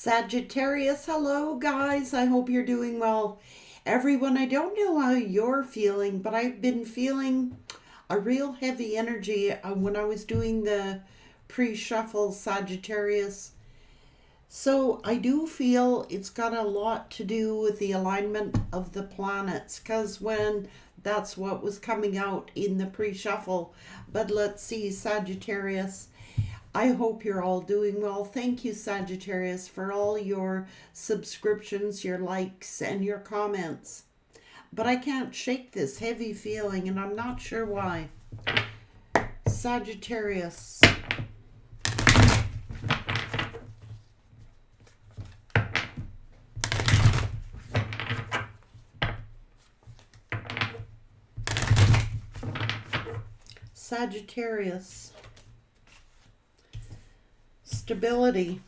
Sagittarius, hello guys. I hope you're doing well. Everyone, I don't know how you're feeling, but I've been feeling a real heavy energy when I was doing the pre-shuffle Sagittarius. So I do feel it's got a lot to do with the alignment of the planets, because when that's what was coming out in the pre-shuffle. But let's see, Sagittarius. I hope you're all doing well. Thank you, Sagittarius, for all your subscriptions, your likes, and your comments. But I can't shake this heavy feeling, and I'm not sure why. Sagittarius. Sagittarius. Stability.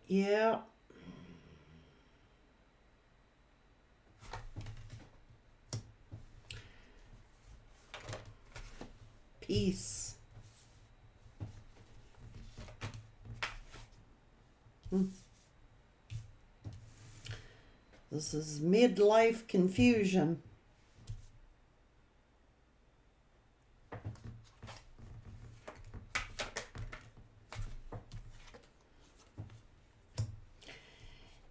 Yeah. Peace. This is midlife confusion.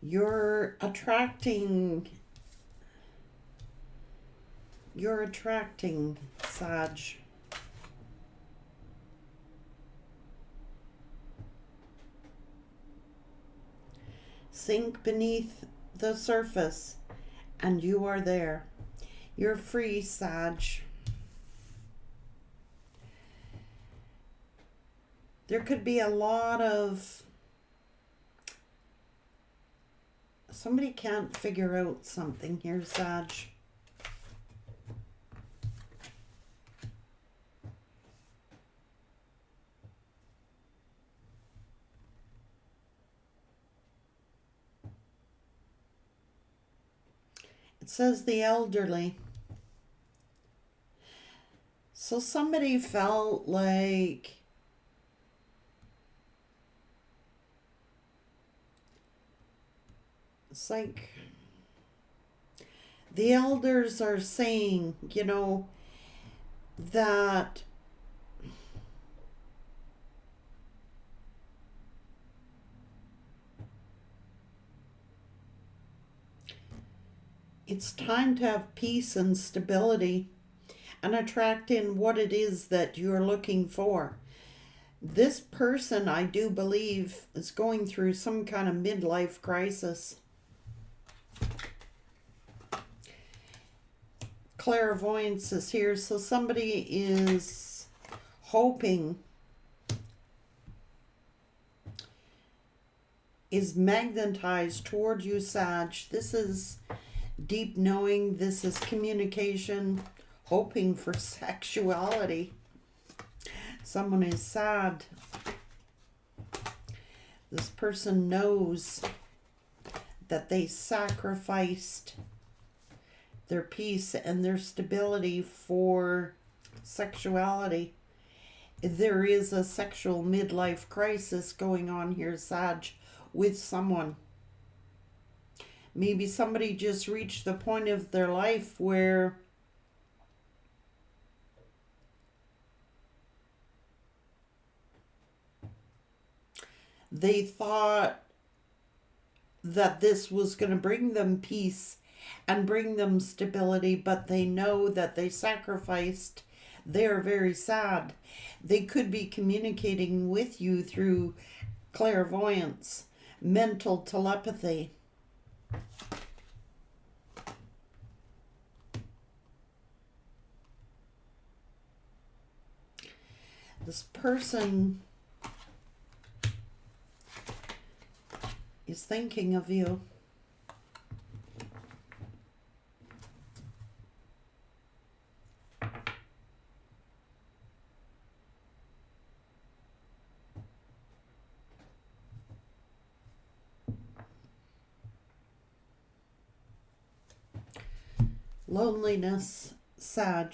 You're attracting, Sag. Sink beneath the surface and you are there. You're free, Sag. There could be a lot of, somebody can't figure out something here, Sag. It says the elderly. So somebody felt like it's like the elders are saying, that it's time to have peace and stability and attract in what it is that you're looking for. This person, I do believe, is going through some kind of midlife crisis. Clairvoyance is here, so somebody is hoping, is magnetized toward you, Sag. This is deep knowing, this is communication, hoping for sexuality. Someone is sad. This person knows that they sacrificed their peace and their stability for sexuality. There is a sexual midlife crisis going on here, Sag, with someone. Maybe somebody just reached the point of their life where they thought that this was going to bring them peace and bring them stability, but they know that they sacrificed. They're very sad. They could be communicating with you through clairvoyance, mental telepathy. This person is thinking of you. Loneliness, Sag.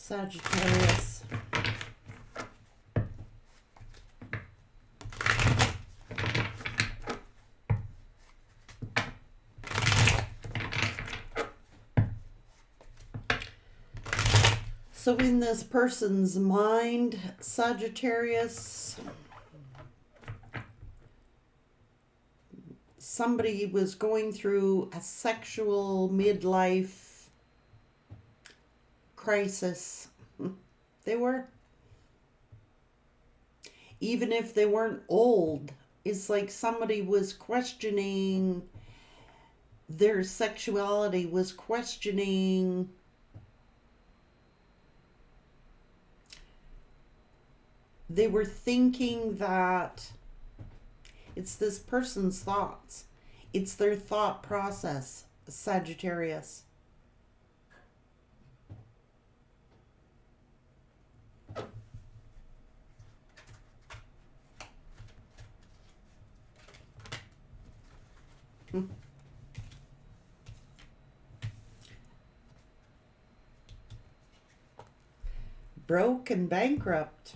Sagittarius. So in this person's mind, Sagittarius, somebody was going through a sexual midlife crisis. They were. Even if they weren't old, it's like somebody was questioning their sexuality, was questioning they were thinking that it's this person's thoughts. It's their thought process, Sagittarius. Broke and bankrupt.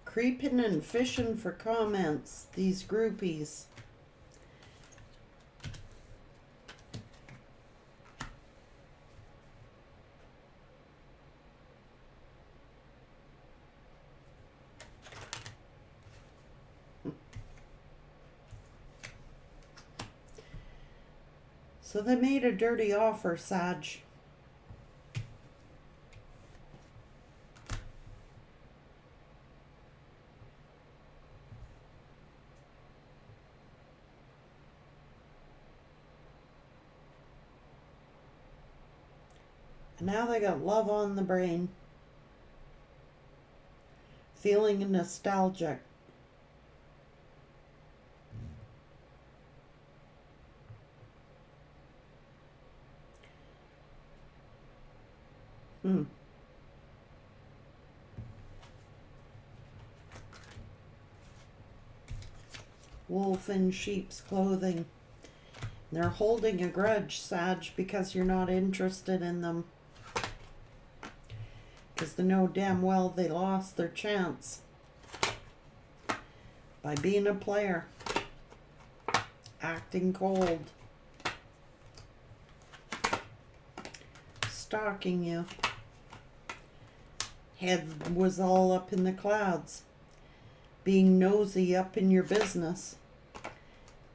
Creeping and fishing for comments, these groupies. So they made a dirty offer, Sag. And now they got love on the brain. Feeling nostalgic. Wolf in sheep's clothing. They're holding a grudge, Sag, because you're not interested in them. Because they know damn well they lost their chance by being a player, acting cold, stalking you. Head was all up in the clouds, being nosy up in your business,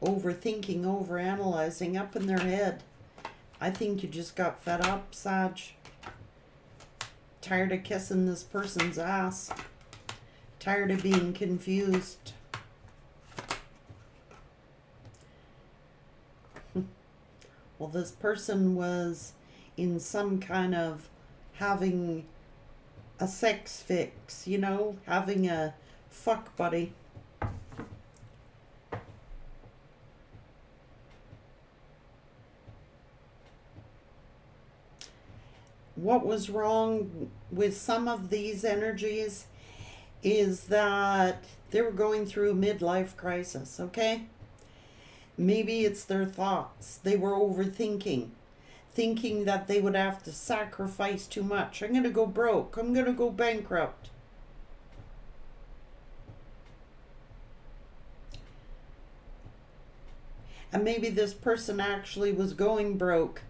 overthinking, overanalyzing up in their head. I think you just got fed up, Sag. Tired of kissing this person's ass. Tired of being confused. Well, this person was in some kind of having a sex fix, you know, having a fuck buddy. What was wrong with some of these energies is that they were going through a midlife crisis, okay? Maybe it's their thoughts. They were overthinking, thinking that they would have to sacrifice too much. I'm going to go broke. I'm going to go bankrupt. And maybe this person actually was going broke,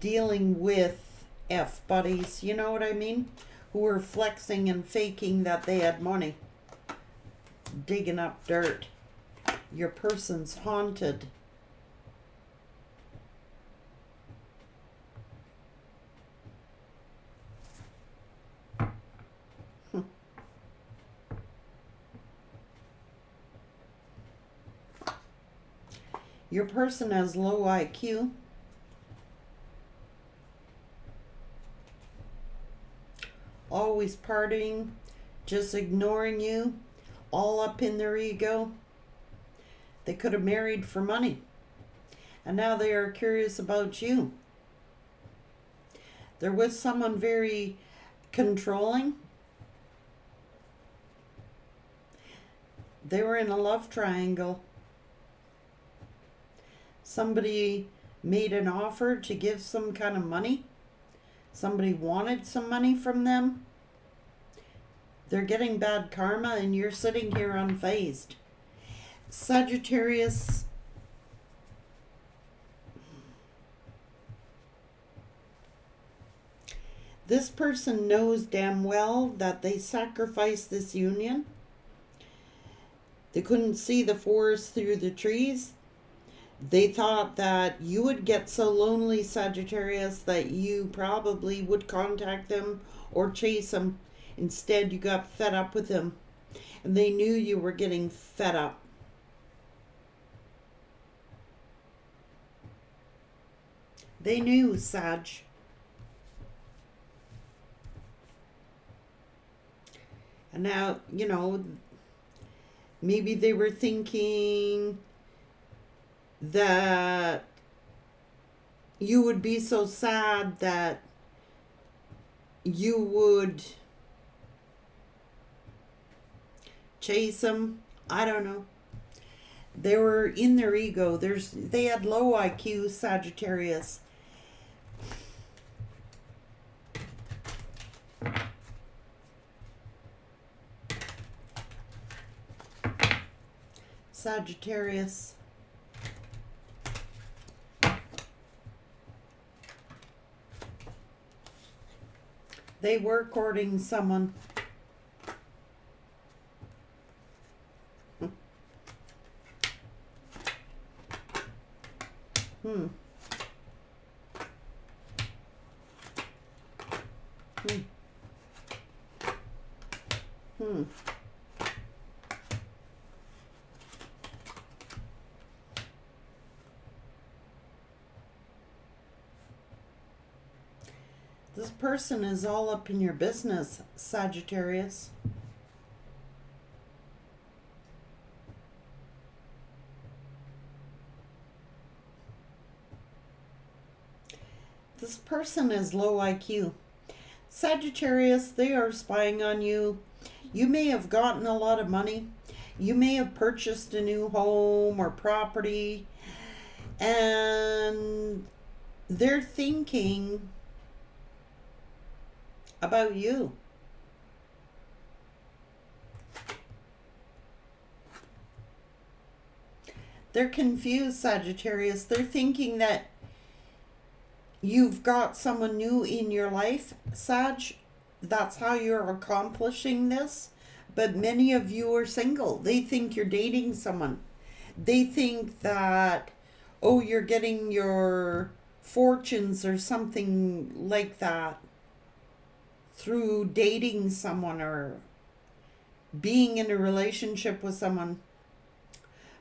dealing with F buddies, you know what I mean? Who were flexing and faking that they had money. Digging up dirt. Your person's haunted. Your person has low IQ. Always partying, just ignoring you, all up in their ego. They could have married for money, and now they are curious about you. There was someone very controlling, They were in a love triangle. Somebody made an offer to give some kind of money. Somebody wanted some money from them. They're getting bad karma and you're sitting here unfazed. Sagittarius, this person knows damn well that they sacrificed this union. They couldn't see the forest through the trees. They thought that you would get so lonely, Sagittarius, that you probably would contact them or chase them. Instead, you got fed up with them. And they knew you were getting fed up. They knew, Sag. And now, you know, maybe they were thinking that you would be so sad that you would chase them. I don't know. They were in their ego. They had low IQ, Sagittarius. Sagittarius. They were courting someone. Hmm. This person is all up in your business, Sagittarius. This person is low IQ. Sagittarius, they are spying on you. You may have gotten a lot of money. You may have purchased a new home or property. And they're thinking about you. They're confused, Sagittarius. They're thinking that you've got someone new in your life, Sag. That's how you're accomplishing this. But many of you are single. They think you're dating someone. They think that, oh, you're getting your fortunes or something like that through dating someone or being in a relationship with someone.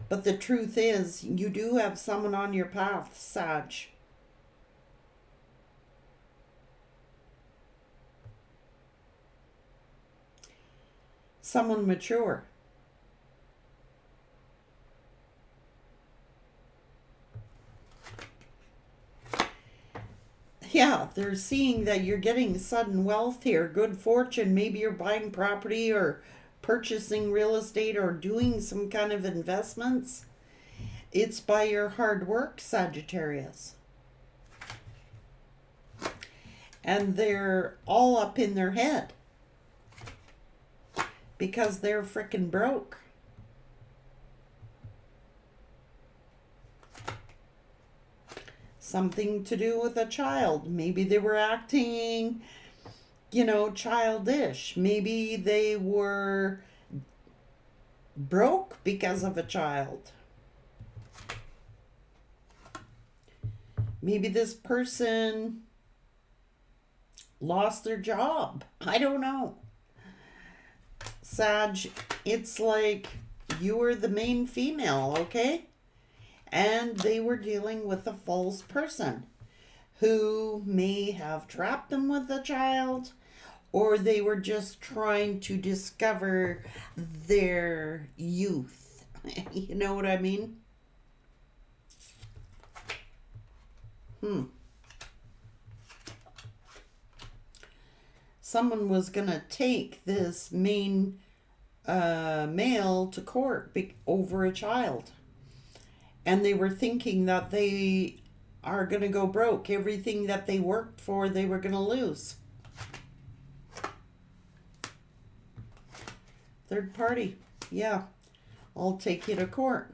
But the truth is, you do have someone on your path, Sag. Someone mature. Yeah, they're seeing that you're getting sudden wealth here, good fortune. Maybe you're buying property or purchasing real estate or doing some kind of investments. It's by your hard work, Sagittarius. And they're all up in their head because they're frickin' broke. Something to do with a child. Maybe they were acting, childish. Maybe they were broke because of a child. Maybe this person lost their job. I don't know. Sag, it's like you were the main female, okay? And they were dealing with a false person who may have trapped them with a child, or they were just trying to discover their youth. You know what I mean? Someone was going to take this main a male to court over a child. And they were thinking that they are going to go broke. Everything that they worked for, they were going to lose. Third party. Yeah. I'll take you to court.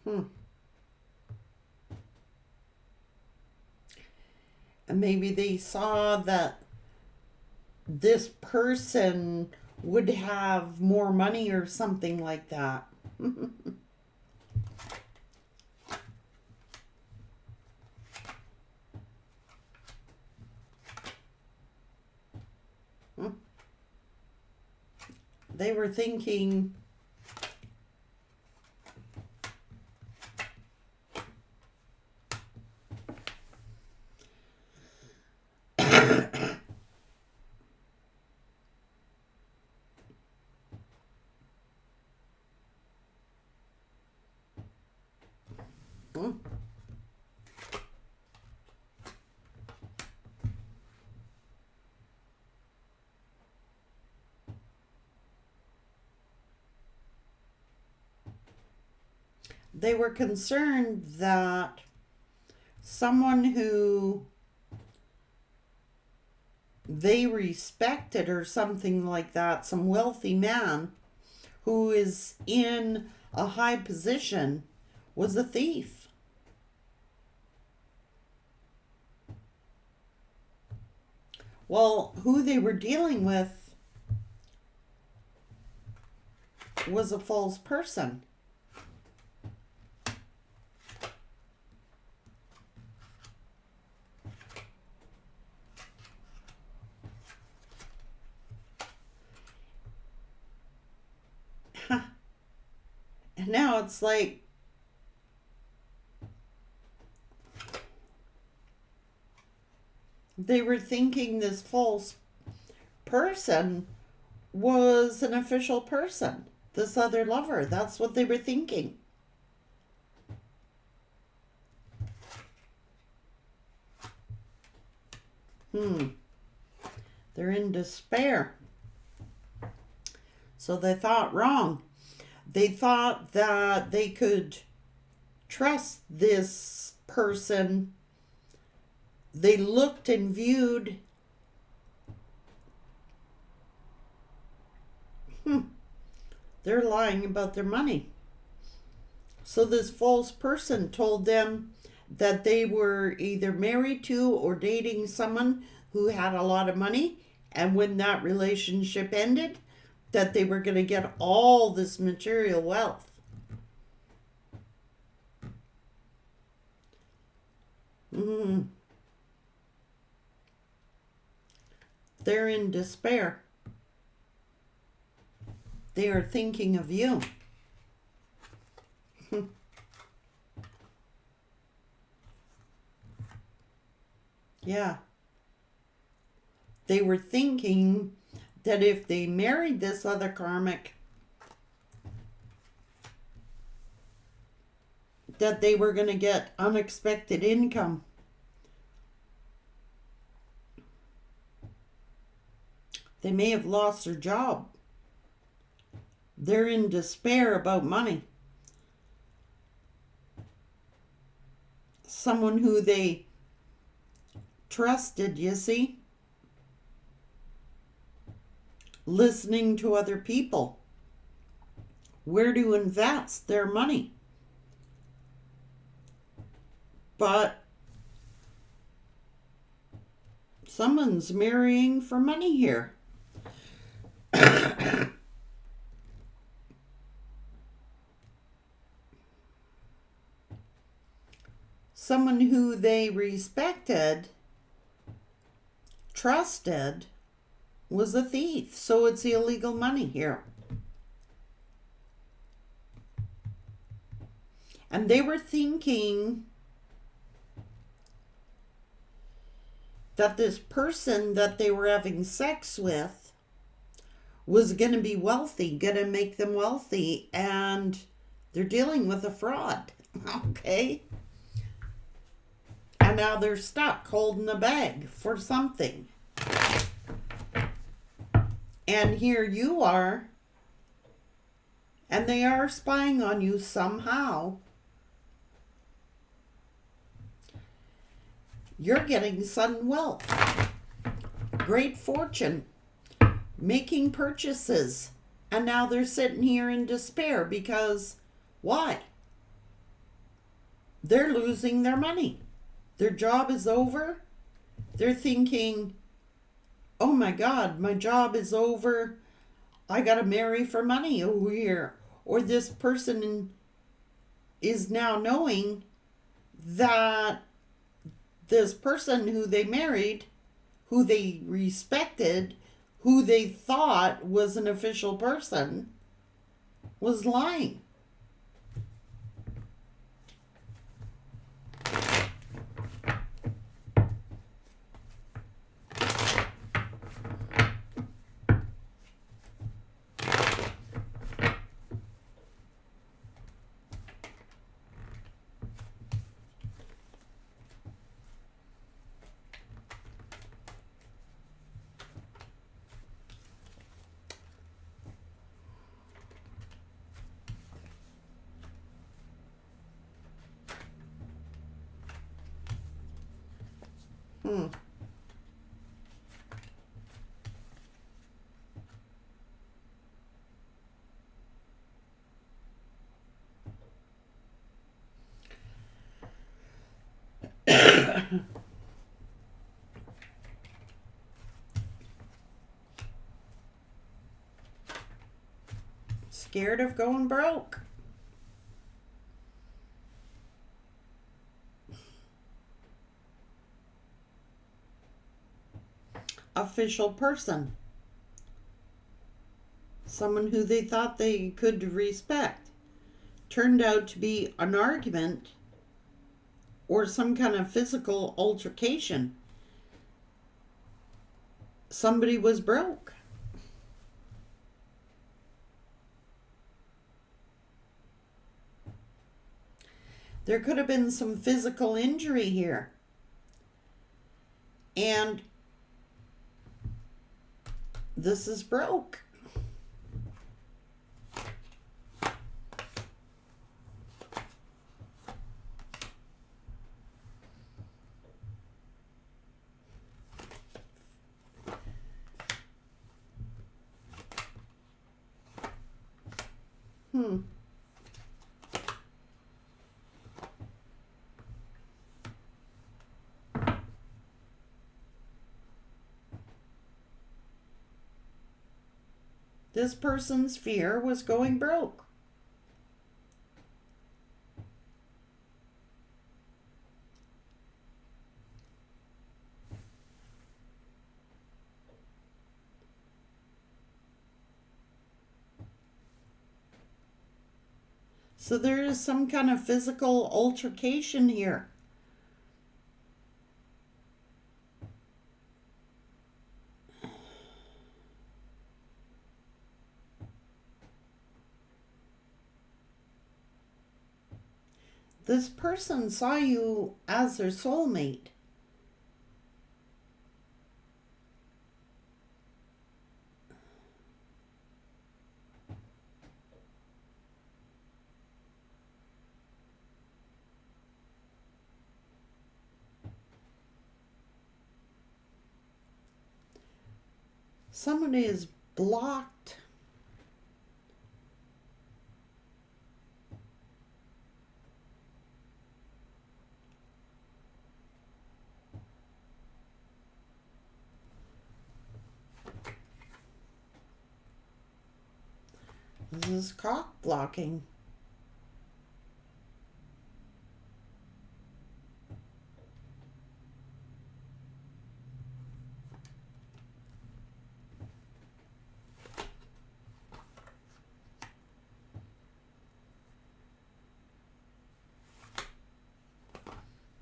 And maybe they saw that this person would have more money or something like that. They were thinking they were concerned that someone who they respected or something like that, some wealthy man who is in a high position, was a thief. Well, who they were dealing with was a false person. And now it's like, they were thinking this false person was an official person, this other lover. That's what they were thinking. They're in despair. So they thought wrong. They thought that they could trust this person. They looked and viewed. They're lying about their money. So this false person told them that they were either married to or dating someone who had a lot of money, and when that relationship ended, that they were going to get all this material wealth. They're in despair. They are thinking of you. Yeah. They were thinking that if they married this other karmic, that they were going to get unexpected income. They may have lost their job. They're in despair about money. Someone who they trusted, you see? Listening to other people, where to invest their money. But someone's marrying for money here. Someone who they respected, trusted, was a thief. So it's illegal money here. And they were thinking that this person that they were having sex with was going to be wealthy, going to make them wealthy, and they're dealing with a fraud. Okay? And now they're stuck holding the bag for something. And here you are, and they are spying on you somehow. You're getting sudden wealth, great fortune, making purchases. And now they're sitting here in despair because why? They're losing their money. Their job is over. They're thinking, oh my God, my job is over. I got to marry for money over here. Or this person is now knowing that this person who they married, who they respected, who they thought was an official person, was lying. Hmm. Scared of going broke. Official person. Someone who they thought they could respect. Turned out to be an argument or some kind of physical altercation. Somebody was broke. There could have been some physical injury here. And this is broke. This person's fear was going broke. So there is some kind of physical altercation here. This person saw you as their soulmate. Somebody is blocked. This is cock blocking.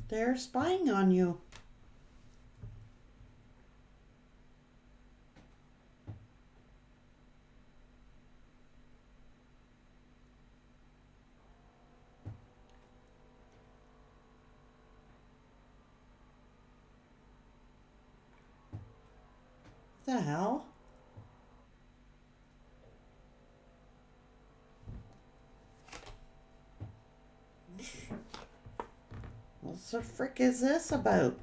They're spying on you. The hell? What the frick is this about?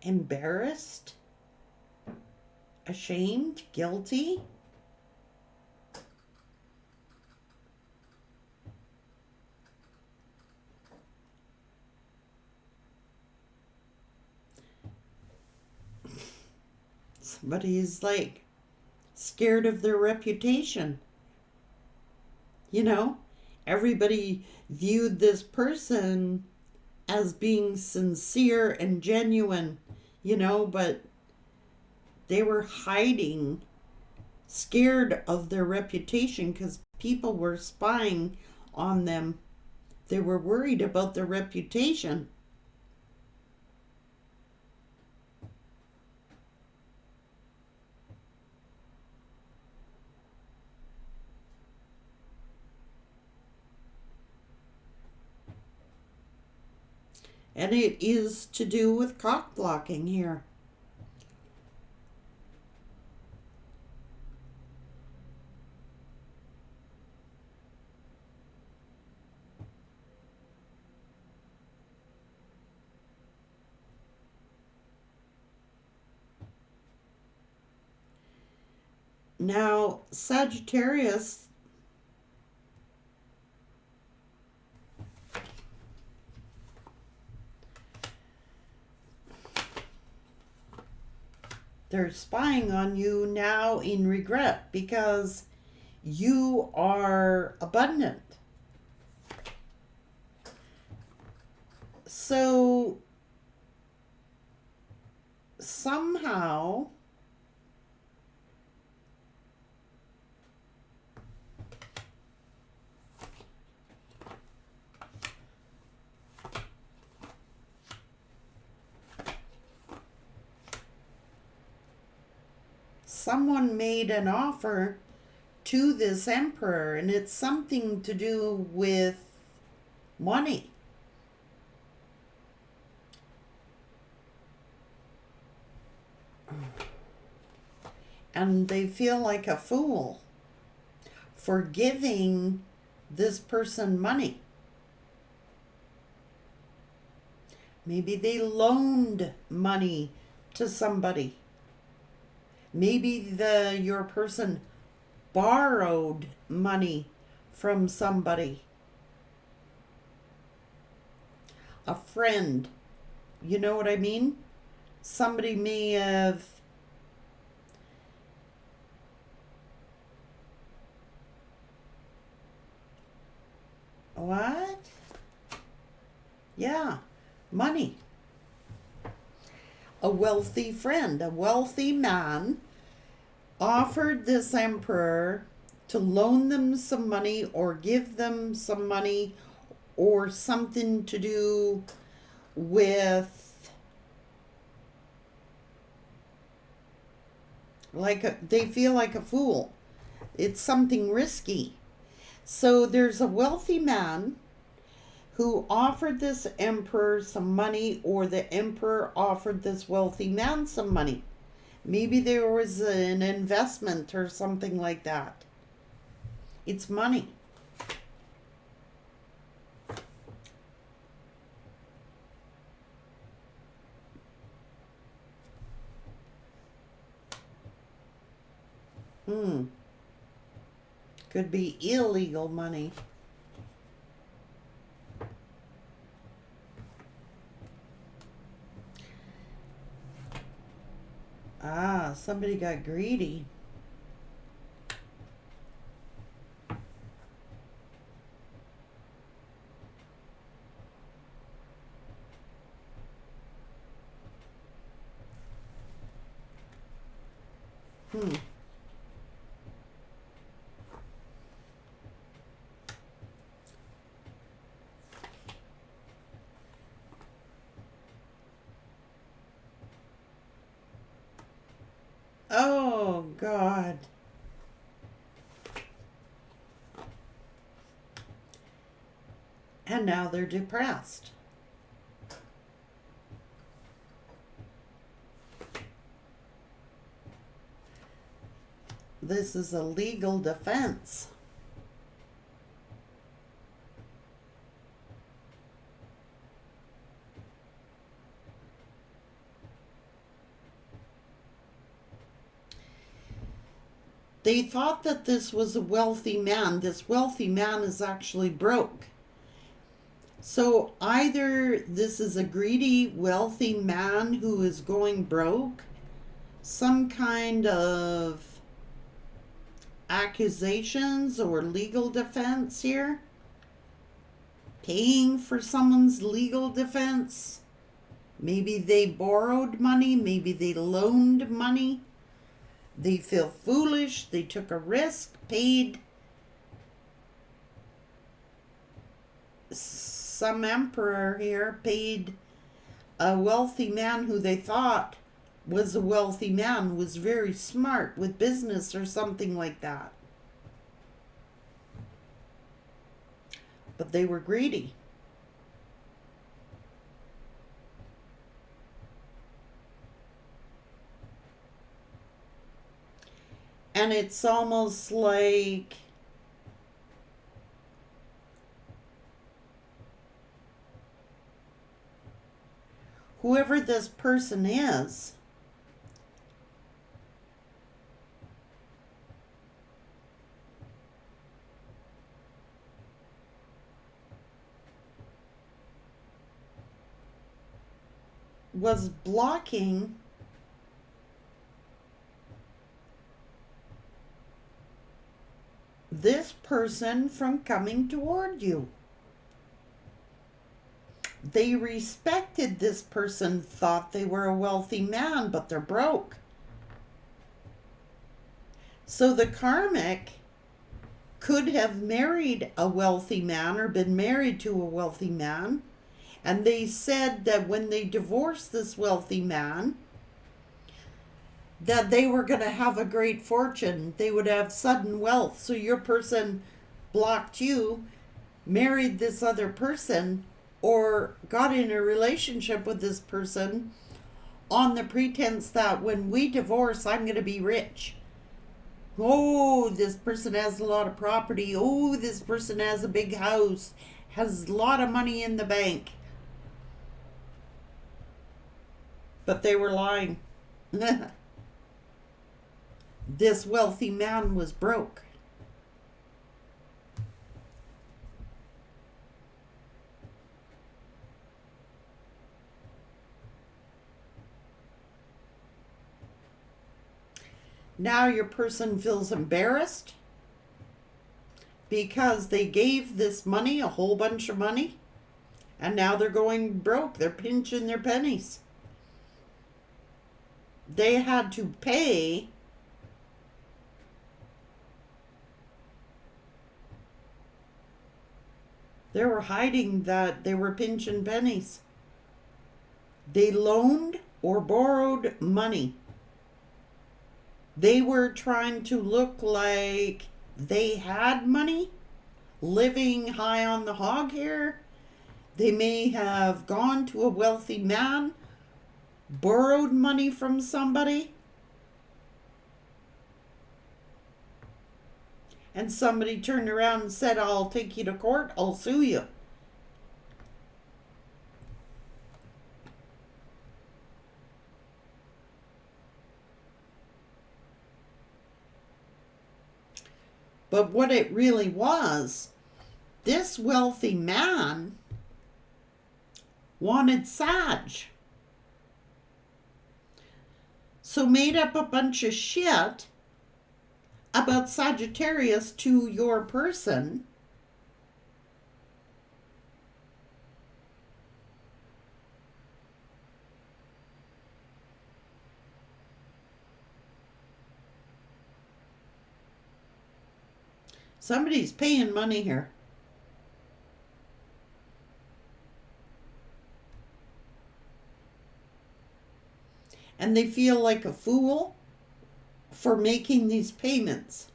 Embarrassed? Ashamed? Guilty? Somebody's like scared of their reputation. You know, everybody viewed this person as being sincere and genuine, but they were hiding, scared of their reputation because people were spying on them. They were worried about their reputation. And it is to do with cock blocking here. Now, Sagittarius, they're spying on you now in regret because you are abundant. So somehow someone made an offer to this emperor, and it's something to do with money. And they feel like a fool for giving this person money. Maybe they loaned money to somebody. Maybe your person borrowed money from somebody. A friend. You know what I mean? Somebody may have what? Yeah, money. A wealthy friend, a wealthy man offered this emperor to loan them some money or give them some money or something to do with they feel like a fool. It's something risky. So there's a wealthy man who offered this emperor some money, or the emperor offered this wealthy man some money. Maybe there was an investment or something like that. It's money. Could be illegal money. Ah, somebody got greedy. Oh, God. And now they're depressed. This is a legal defense. They thought that this was a wealthy man. This wealthy man is actually broke. So either this is a greedy, wealthy man who is going broke, some kind of accusations or legal defense here, paying for someone's legal defense. Maybe they borrowed money, maybe they loaned money. They feel foolish, they took a risk, paid. Some emperor here paid a wealthy man who they thought was a wealthy man, was very smart with business or something like that. But they were greedy. And it's almost like whoever this person is was blocking this person from coming toward you. They respected this person, thought they were a wealthy man, but they're broke. So the karmic could have married a wealthy man or been married to a wealthy man. And they said that when they divorced this wealthy man, that they were going to have a great fortune. They would have sudden wealth. So your person blocked you, married this other person, or got in a relationship with this person on the pretense that when we divorce, I'm going to be rich. Oh, this person has a lot of property. Oh, this person has a big house, has a lot of money in the bank. But they were lying. This wealthy man was broke. Now your person feels embarrassed because they gave this money, a whole bunch of money, and now they're going broke. They're pinching their pennies. They had to pay They were hiding that they were pinching pennies. They loaned or borrowed money. They were trying to look like they had money, living high on the hog here. They may have gone to a wealthy man, borrowed money from somebody, and somebody turned around and said, I'll take you to court, I'll sue you. But what it really was, this wealthy man wanted Sag. So made up a bunch of shit about Sagittarius to your person. Somebody's paying money here. And they feel like a fool for making these payments.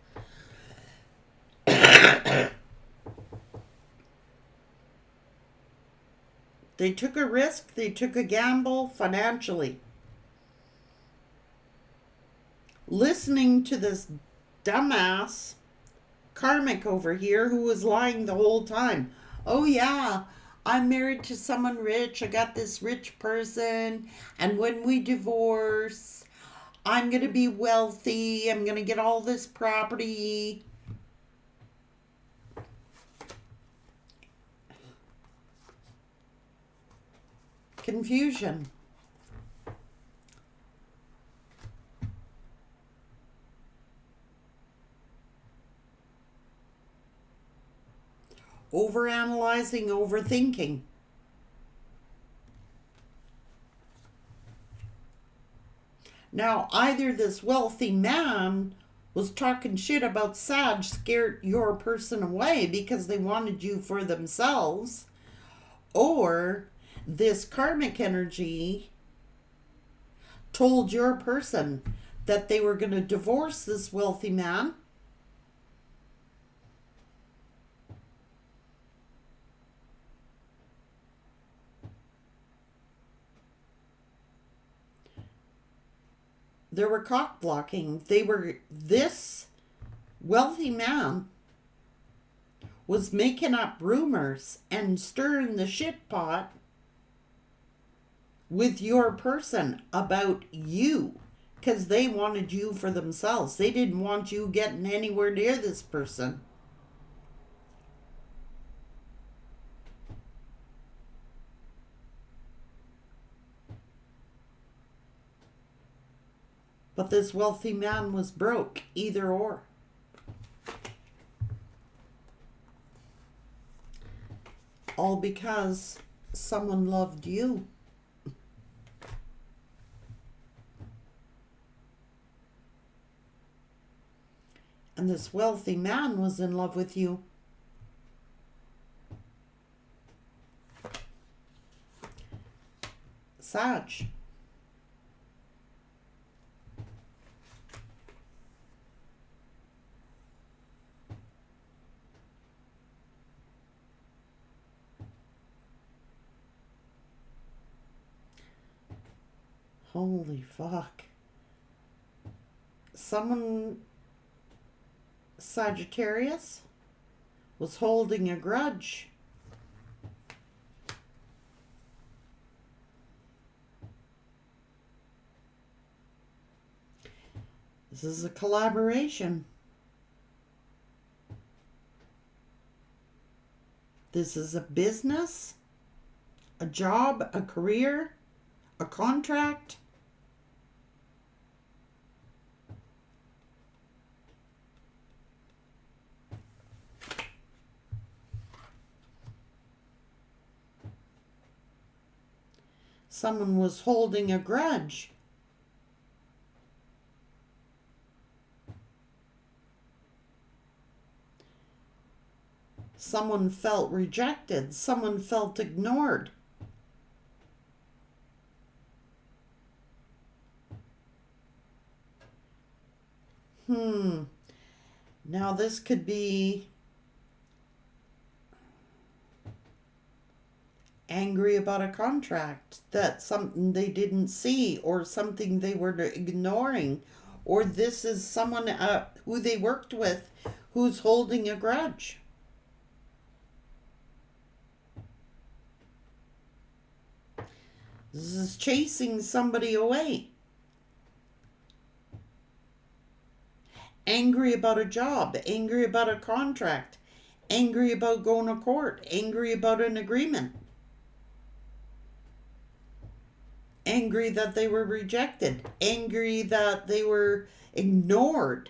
They took a risk, they took a gamble financially. Listening to this dumbass karmic over here who was lying the whole time. Oh, yeah, I'm married to someone rich. I got this rich person. And when we divorce, I'm going to be wealthy. I'm going to get all this property. Confusion. Overanalyzing, overthinking. Now, either this wealthy man was talking shit about Sag, scared your person away because they wanted you for themselves, or this karmic energy told your person that they were going to divorce this wealthy man. They were cock blocking. This wealthy man was making up rumors and stirring the shit pot with your person about you because they wanted you for themselves. They didn't want you getting anywhere near this person. But this wealthy man was broke, either or. All because someone loved you. And this wealthy man was in love with you. Sag. Holy fuck. Someone, Sagittarius, was holding a grudge. This is a collaboration. This is a business, a job, a career, a contract. Someone was holding a grudge. Someone felt rejected. Someone felt ignored. Now this could be angry about a contract, that something they didn't see or something they were ignoring, or this is someone who they worked with who's holding a grudge. This is chasing somebody away. Angry about a job, angry about a contract, angry about going to court, angry about an agreement. Angry that they were rejected, angry that they were ignored.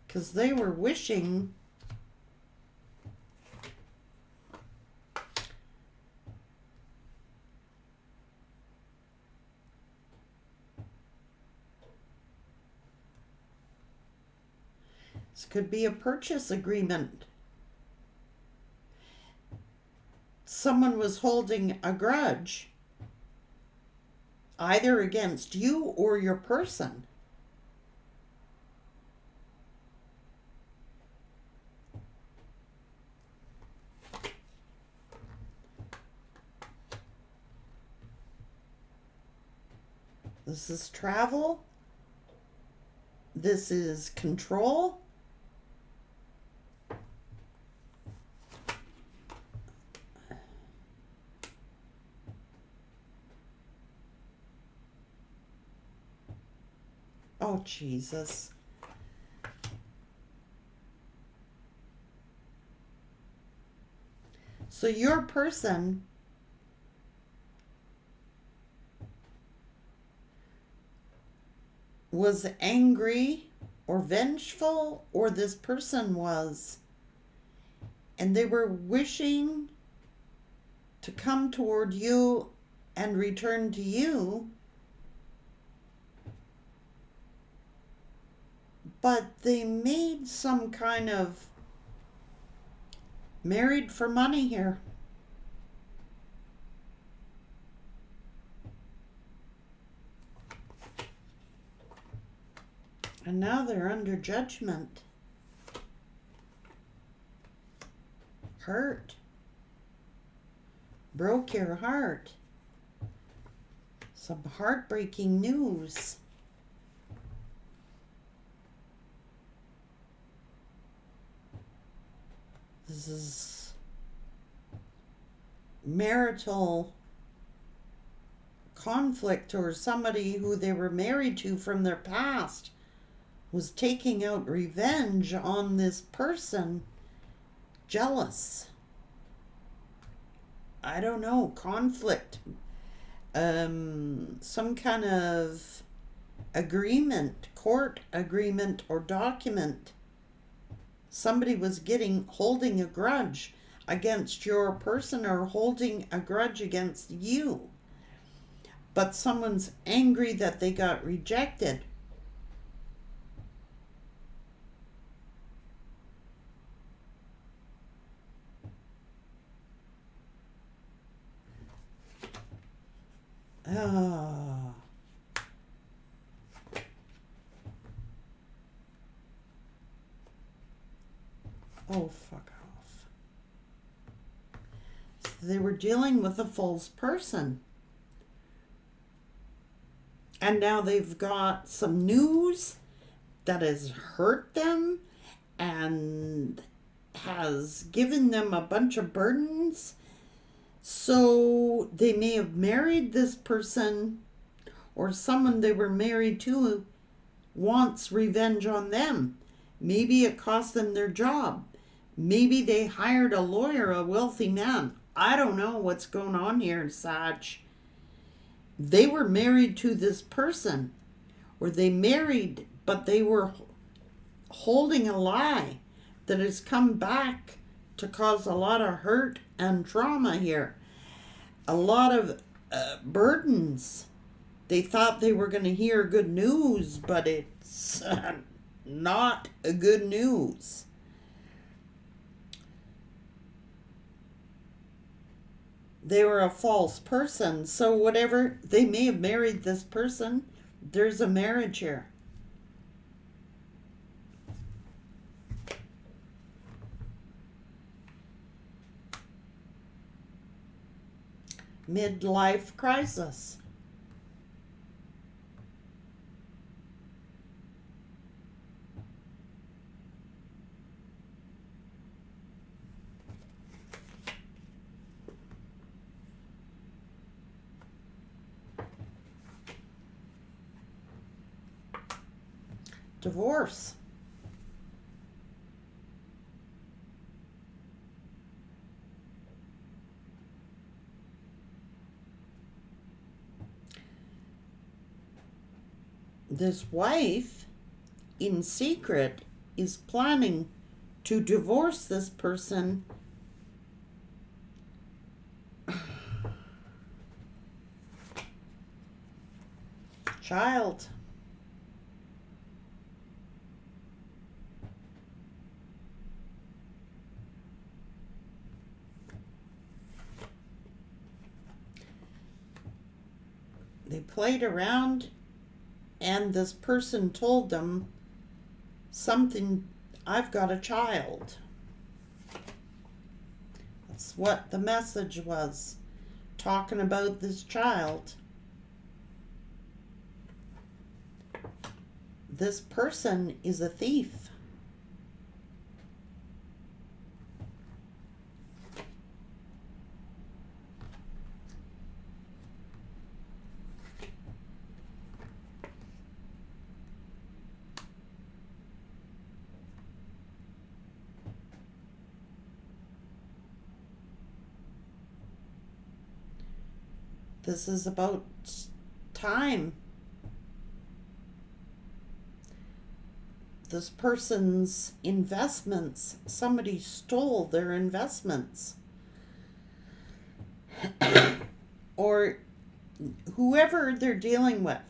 Because they were wishing this could be a purchase agreement. Someone was holding a grudge, either against you or your person. This is travel. This is control. Oh, Jesus. So your person was angry or vengeful, or this person was, and they were wishing to come toward you and return to you, but they made some kind of married for money here. And now they're under judgment. Hurt. Broke your heart. Some heartbreaking news. This is marital conflict, or somebody who they were married to from their past was taking out revenge on this person. Jealous. I don't know. Conflict. Some kind of agreement, court agreement or document. Somebody was holding a grudge against your person, or holding a grudge against you. But someone's angry that they got rejected. Ah. Oh, fuck off. So they were dealing with a false person. And now they've got some news that has hurt them and has given them a bunch of burdens. So they may have married this person, or someone they were married to wants revenge on them. Maybe it cost them their job. Maybe they hired a lawyer, a wealthy man. I don't know what's going on here, Sag. They were married to this person, or they married, but they were holding a lie that has come back to cause a lot of hurt and trauma here. A lot of burdens. They thought they were going to hear good news, but it's not a good news. They were a false person. So whatever, they may have married this person. There's a marriage here. Midlife crisis. Divorce. This wife, in secret, is planning to divorce this person. Child. They played around, and this person told them something, I've got a child. That's what the message was, talking about this child. this person is a thief. This is about time. This person's investments, somebody stole their investments. Or whoever they're dealing with.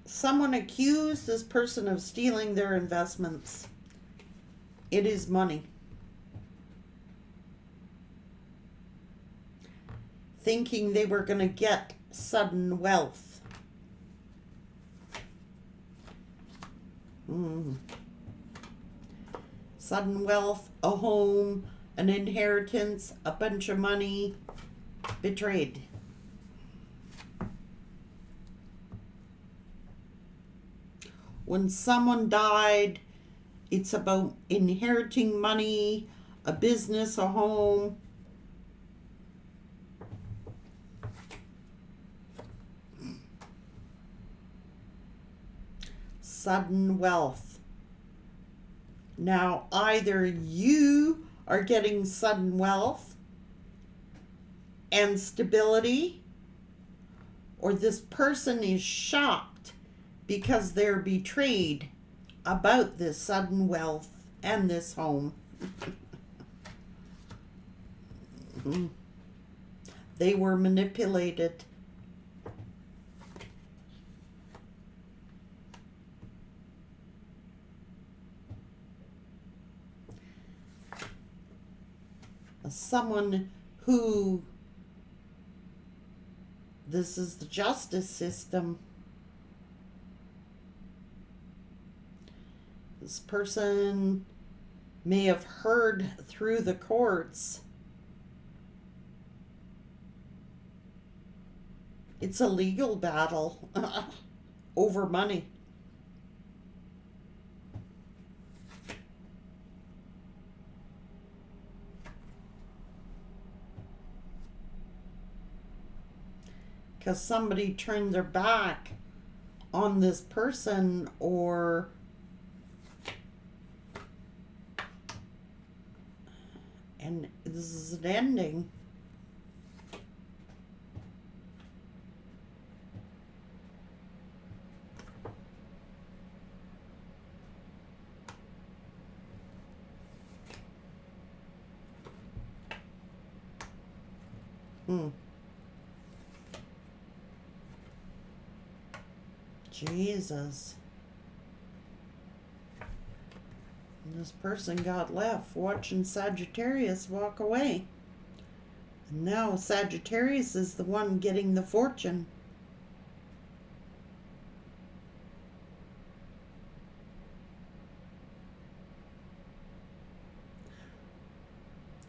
Someone accused this person of stealing their investments. It is money. Thinking they were going to get sudden wealth. Sudden wealth, a home, an inheritance, a bunch of money. Betrayed. When someone died, it's about inheriting money, a business, a home. Sudden wealth. Now, either you are getting sudden wealth and stability, or this person is shocked because they're betrayed about this sudden wealth and this home. They were manipulated. Someone who, this is the justice system. This person may have heard through the courts. It's a legal battle over money. Because somebody turned their back on this person, or and this is an ending. Jesus. And this person got left watching Sagittarius walk away. And now Sagittarius is the one getting the fortune.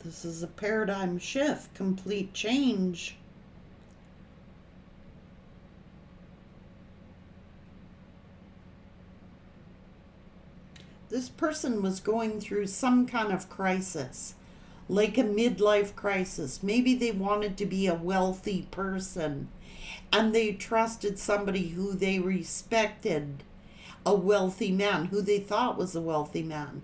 This is a paradigm shift, complete change. This person was going through some kind of crisis, like a midlife crisis. Maybe they wanted to be a wealthy person, and they trusted somebody who they respected, a wealthy man, who they thought was a wealthy man.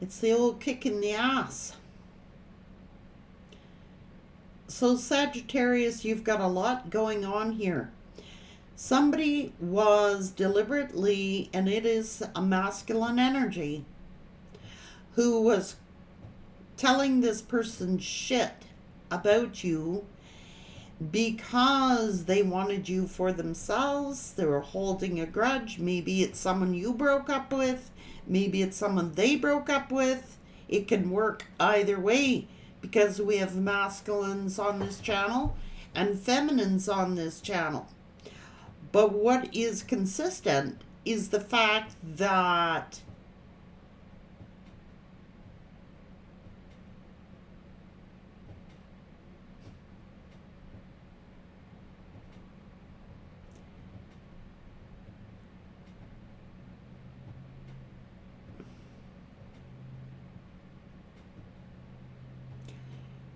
It's the old kick in the ass. So Sagittarius, you've got a lot going on here. Somebody was deliberately, and it is a masculine energy, who was telling this person shit about you because they wanted you for themselves. They were holding a grudge. Maybe it's someone you broke up with. Maybe it's someone they broke up with. It can work either way because we have masculines on this channel and feminines on this channel. But what is consistent is the fact that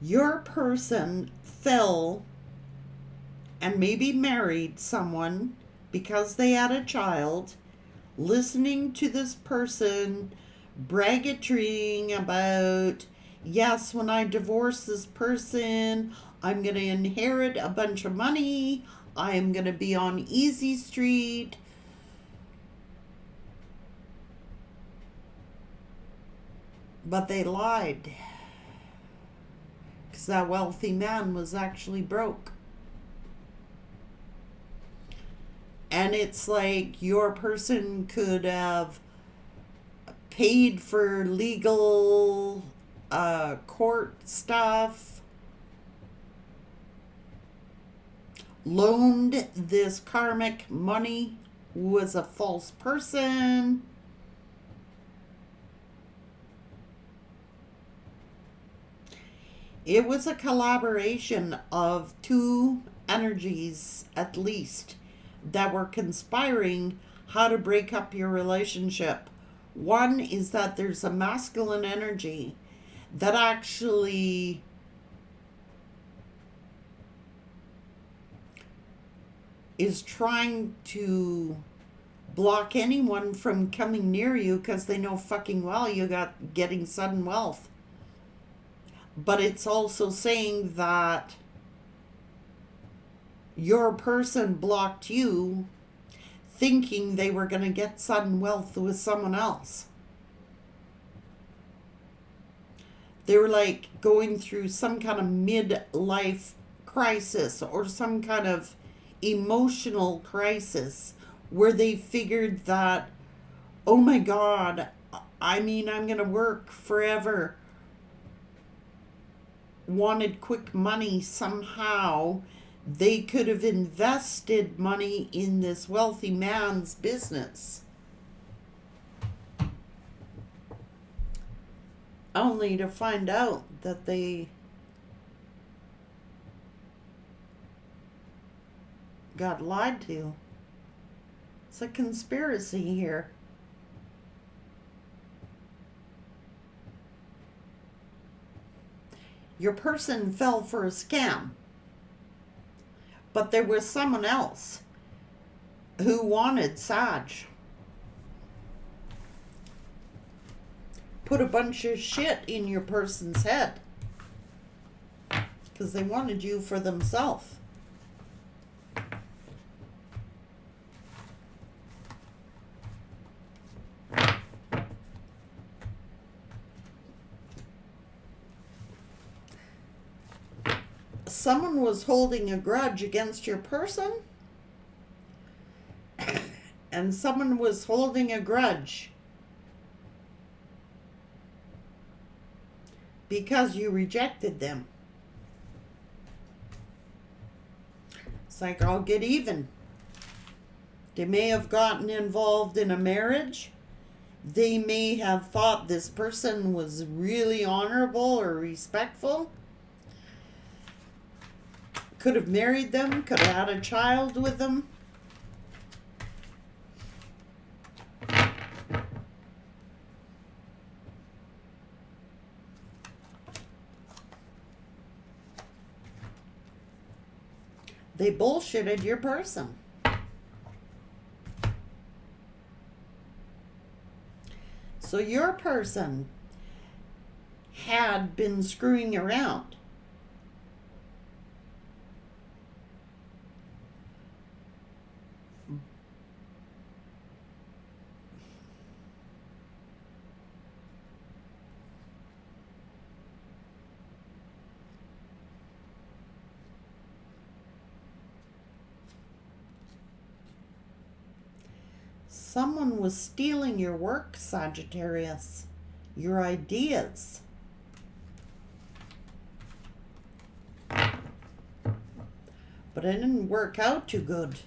your person fell and maybe married someone because they had a child, listening to this person braggatrying about, yes, when I divorce this person, I'm going to inherit a bunch of money. I am going to be on Easy Street. But they lied. Because that wealthy man was actually broke. And it's like your person could have paid for legal court stuff, loaned this karmic money, was a false person. It was a collaboration of two energies, at least, that were conspiring how to break up your relationship. One is that there's a masculine energy that actually is trying to block anyone from coming near you because they know fucking well you got getting sudden wealth. But it's also saying that your person blocked you thinking they were going to get sudden wealth with someone else. They were like going through some kind of midlife crisis or some kind of emotional crisis where they figured that, oh my God, I mean, I'm going to work forever. Wanted quick money somehow. They could have invested money in this wealthy man's business, only to find out that they got lied to. It's a conspiracy here. Your person fell for a scam. But there was someone else who wanted Sag. Put a bunch of shit in your person's head. Because they wanted you for themselves. Someone was holding a grudge against your person, and someone was holding a grudge because you rejected them. It's like, I'll get even. They may have gotten involved in a marriage. They may have thought this person was really honorable or respectful. Could have married them, could have had a child with them. They bullshitted your person. So your person had been screwing around. Someone was stealing your work, Sagittarius, your ideas. But it didn't work out too good.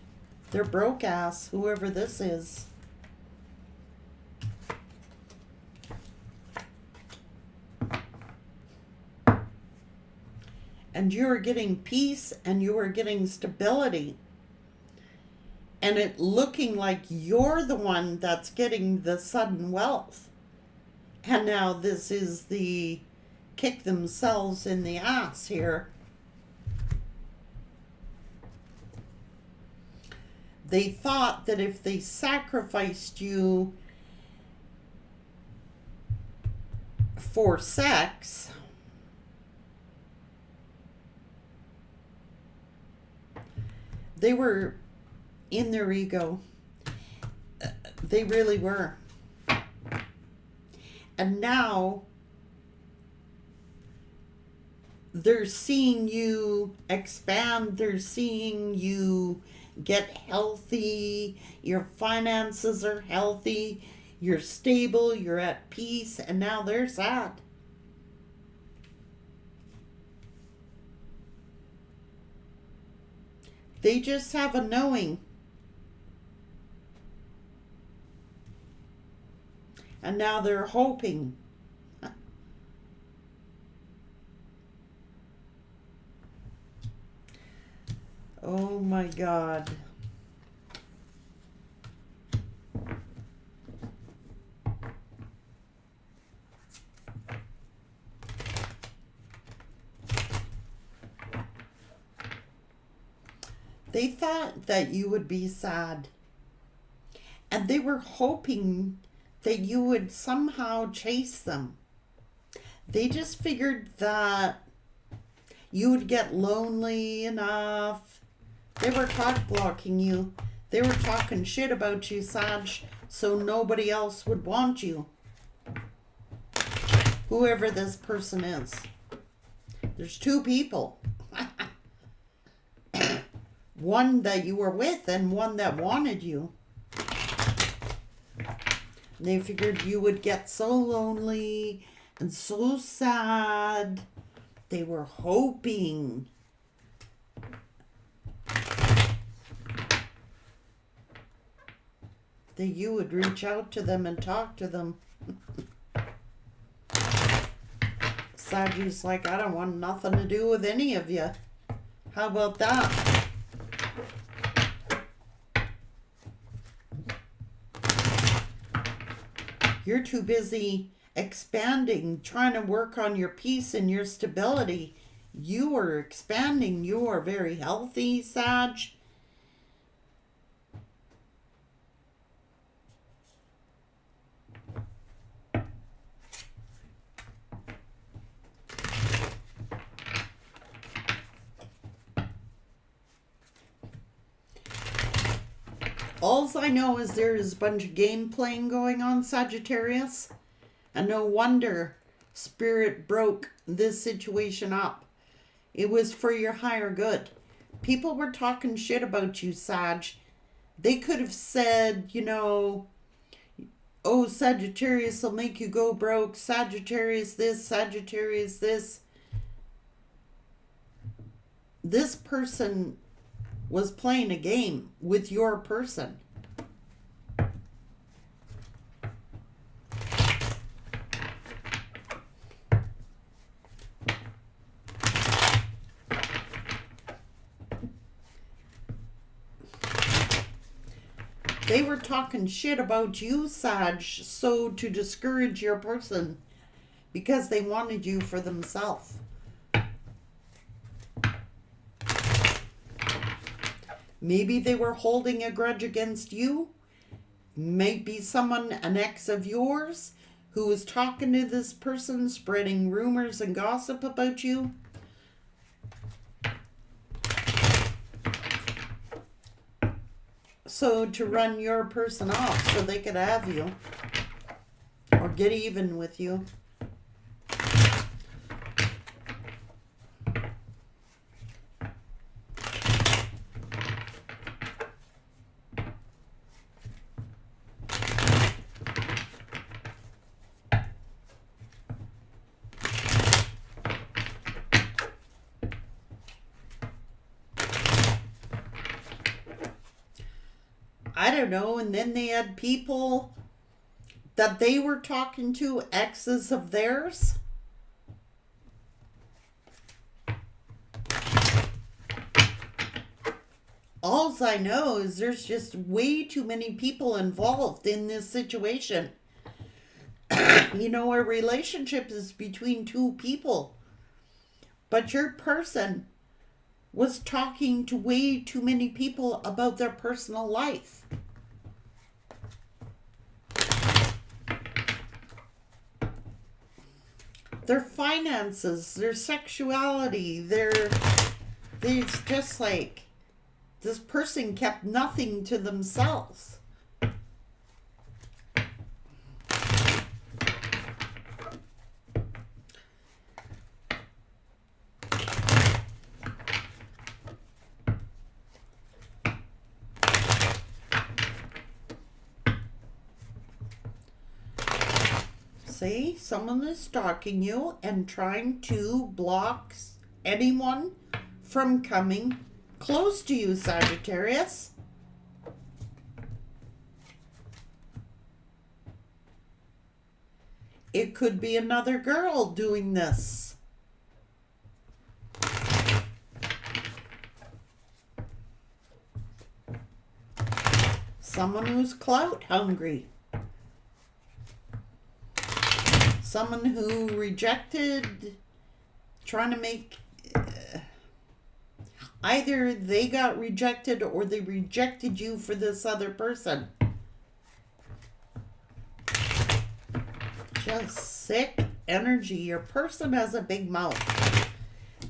They're broke ass, whoever this is. And you are getting peace and you are getting stability. And it looking like you're the one that's getting the sudden wealth. And now this is the kick themselves in the ass here. They thought that if they sacrificed you for sex, they were in their ego. They really were. And now they're seeing you expand. They're seeing you get healthy. Your finances are healthy. You're stable. You're at peace. And now they're sad. They just have a knowing. And now they're hoping. Oh my God. They thought that you would be sad. And they were hoping that you would somehow chase them. They just figured that you would get lonely enough. They were cock blocking you. They were talking shit about you, Sag, so nobody else would want you. Whoever this person is. There's two people. One that you were with and one that wanted you. They figured you would get so lonely and so sad. They were hoping. That you would reach out to them and talk to them. Sagi's like, I don't want nothing to do with any of you. How about that? You're too busy expanding, trying to work on your peace and your stability. You are expanding. You are very healthy, Sag. All I know is there is a bunch of game playing going on, Sagittarius. And no wonder Spirit broke this situation up. It was for your higher good. People were talking shit about you, Sag. They could have said, you know, oh, Sagittarius will make you go broke. Sagittarius this, Sagittarius this. This person was playing a game with your person. They were talking shit about you, Sag, so to discourage your person because they wanted you for themselves. Maybe they were holding a grudge against you. Maybe someone, an ex of yours, who was talking to this person, spreading rumors and gossip about you. So to run your person off so they could have you or get even with you. I don't know, and then they had people that they were talking to, exes of theirs. Alls I know is there's just way too many people involved in this situation. You know, a relationship is between two people. But your person was talking to way too many people about their personal life. Their finances, their sexuality, it's just like this person kept nothing to themselves. See, someone is stalking you and trying to block anyone from coming close to you, Sagittarius. It could be another girl doing this. Someone who's clout hungry. Someone who rejected, trying to make, either they got rejected or they rejected you for this other person. Just sick energy. Your person has a big mouth.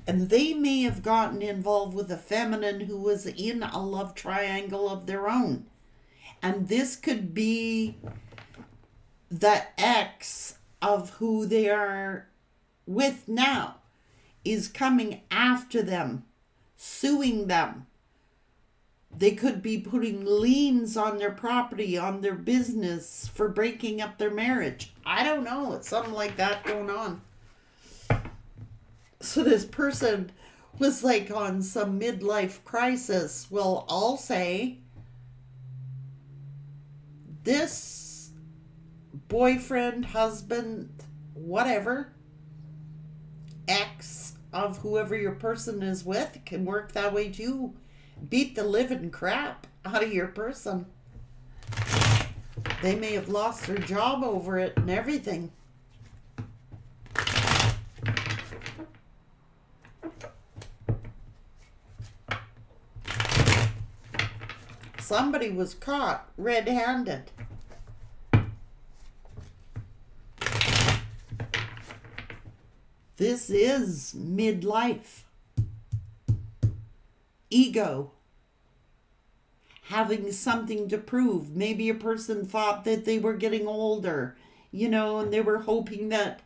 And they may have gotten involved with a feminine who was in a love triangle of their own. And this could be the ex of who they are with now is coming after them, suing them. They could be putting liens on their property, on their business for breaking up their marriage. I don't know. It's something like that going on. So this person was like on some midlife crisis. Well, I'll say this boyfriend, husband, whatever, ex of whoever your person is with can work that way too. Beat the living crap out of your person. They may have lost their job over it and everything. Somebody was caught red-handed. This is midlife. Ego. Having something to prove. Maybe a person thought that they were getting older, and they were hoping that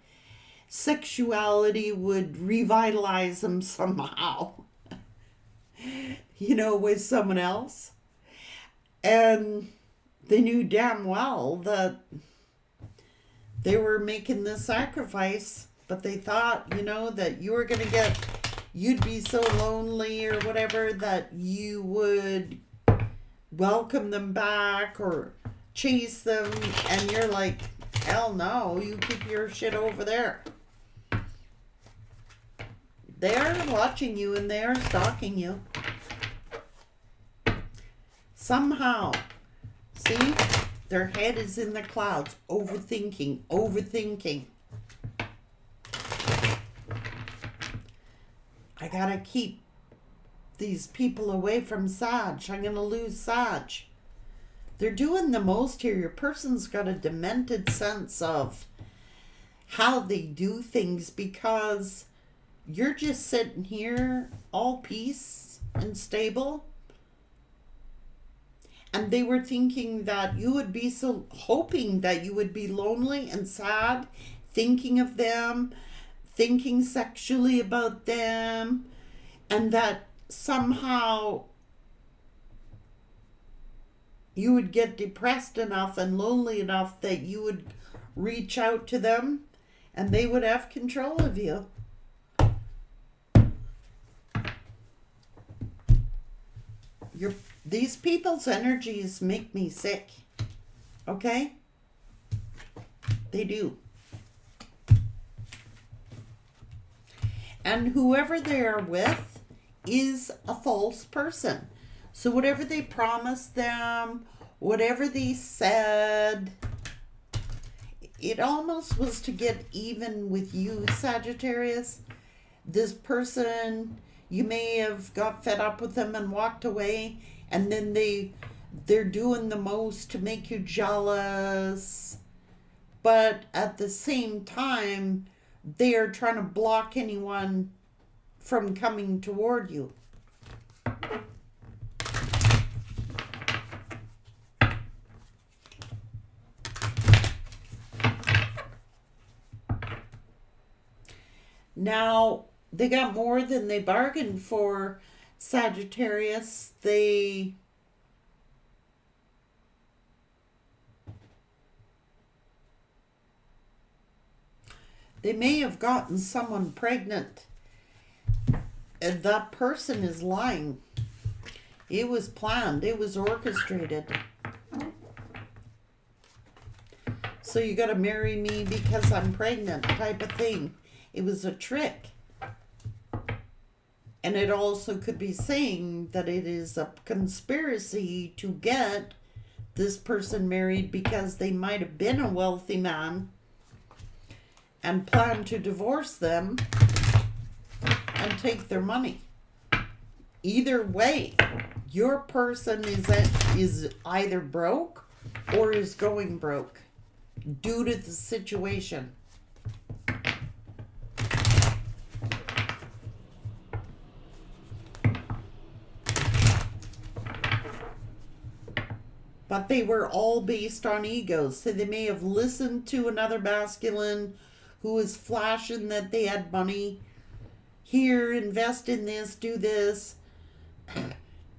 sexuality would revitalize them somehow, with someone else. And they knew damn well that they were making the sacrifice, but they thought, that you were going to you'd be so lonely or whatever that you would welcome them back or chase them. And you're like, hell no, you keep your shit over there. They're watching you and they're stalking you. Somehow, see, their head is in the clouds, overthinking. I gotta keep these people away from Sag. I'm gonna lose Sag. They're doing the most here. Your person's got a demented sense of how they do things because you're just sitting here all peace and stable. And they were thinking that you would be hoping that you would be lonely and sad, thinking of them, thinking sexually about them, and that somehow you would get depressed enough and lonely enough that you would reach out to them and they would have control of you. These people's energies make me sick. Okay? They do. And whoever they're with is a false person. So whatever they promised them, whatever they said, it almost was to get even with you, Sagittarius. This person, you may have got fed up with them and walked away, and then they're doing the most to make you jealous. But at the same time, they are trying to block anyone from coming toward you. Now, they got more than they bargained for, Sagittarius. They may have gotten someone pregnant. And that person is lying. It was planned. It was orchestrated. So you got to marry me because I'm pregnant type of thing. It was a trick. And it also could be saying that it is a conspiracy to get this person married because they might have been a wealthy man and plan to divorce them and take their money. Either way, your person is either broke or is going broke due to the situation. But they were all based on egos. So they may have listened to another masculine who was flashing that they had money. Here, invest in this, do this.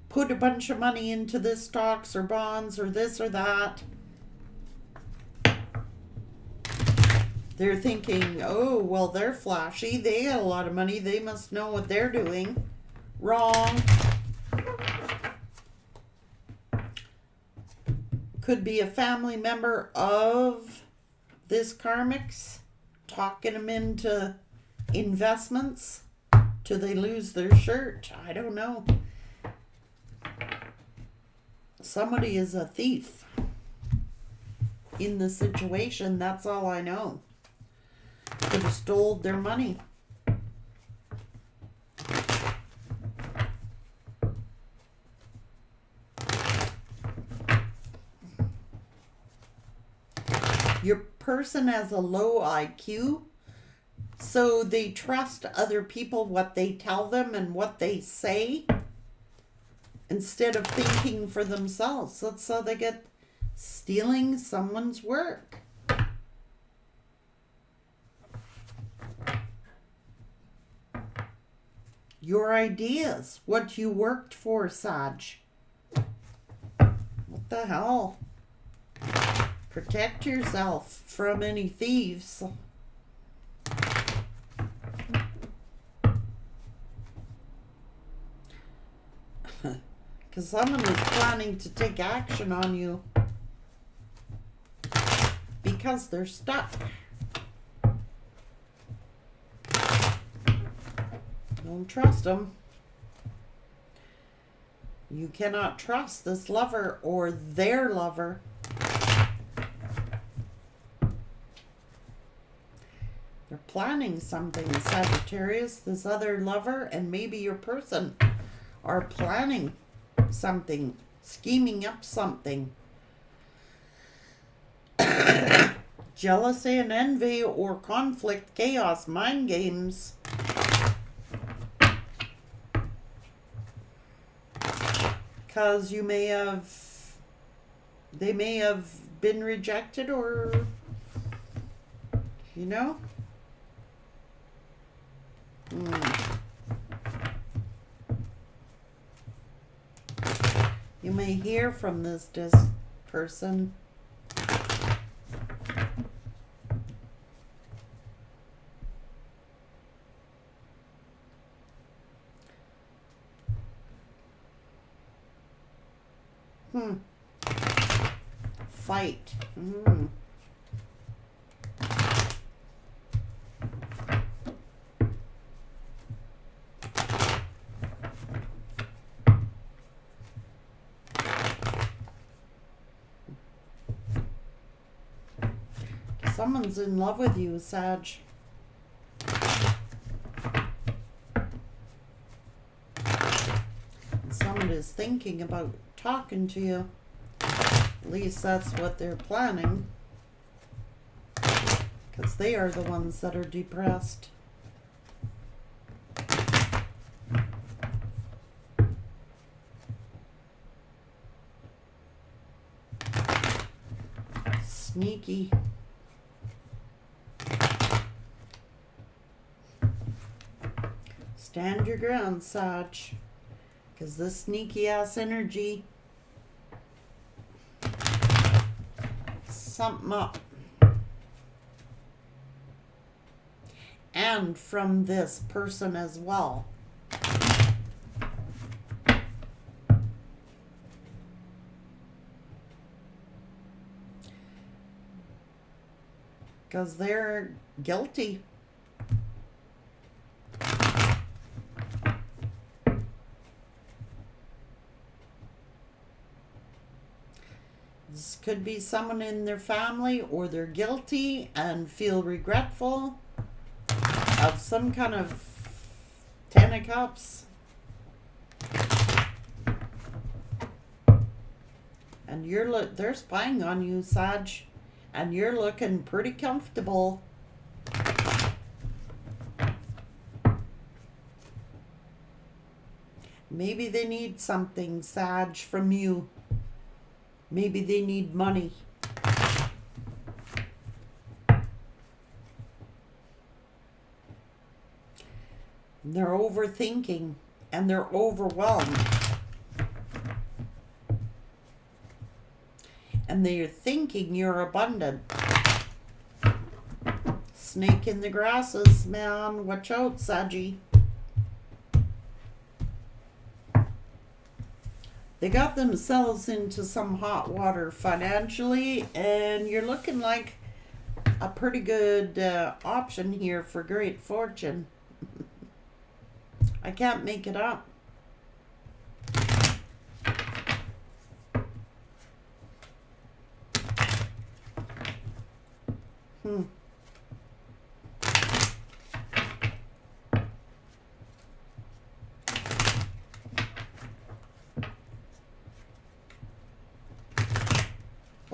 Put a bunch of money into this stocks or bonds or this or that. They're thinking, oh, well, they're flashy. They got a lot of money. They must know what they're doing. Wrong. Could be a family member of this karmic's talking them into investments till they lose their shirt. I don't know. Somebody is a thief in the situation. That's all I know. Could have stole their money. Your person has a low IQ, so they trust other people, what they tell them and what they say, instead of thinking for themselves. That's how they get stealing someone's work. Your ideas, what you worked for, Sag. What the hell? Protect yourself from any thieves. Because someone is planning to take action on you because they're stuck. Don't trust them. You cannot trust this lover or their lover. They're planning something, Sagittarius. This other lover and maybe your person are planning something, scheming up something. Jealousy and envy or conflict, chaos, mind games. Because they may have been rejected or, you know. You may hear from this person. fight. Someone's in love with you, Sag. Someone is thinking about talking to you. At least that's what they're planning. Because they are the ones that are depressed. Sneaky. Stand your ground, Sag. Because this sneaky ass energy, something up. And from this person as well. Because they're guilty. This could be someone in their family, or they're guilty and feel regretful of some kind of Ten of Cups. And they're spying on you, Sag, and you're looking pretty comfortable. Maybe they need something, Sag, from you. Maybe they need money. And they're overthinking and they're overwhelmed. And they're thinking you're abundant. Snake in the grasses, man. Watch out, Saggy. They got themselves into some hot water financially, and you're looking like a pretty good option here for great fortune. I can't make it up.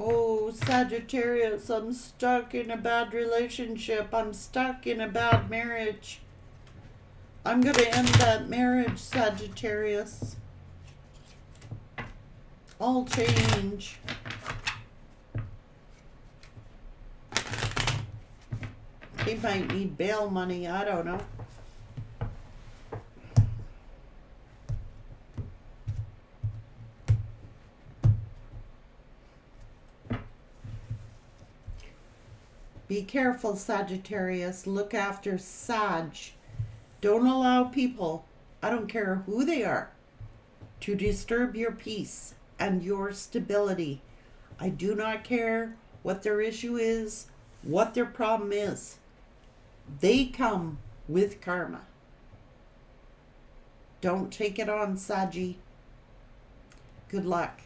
Oh, Sagittarius, I'm stuck in a bad relationship. I'm stuck in a bad marriage. I'm going to end that marriage, Sagittarius. All change. He might need bail money. I don't know. Be careful, Sagittarius. Look after Sag. Don't allow people, I don't care who they are, to disturb your peace and your stability. I do not care what their issue is, what their problem is. They come with karma. Don't take it on, Saggy. Good luck.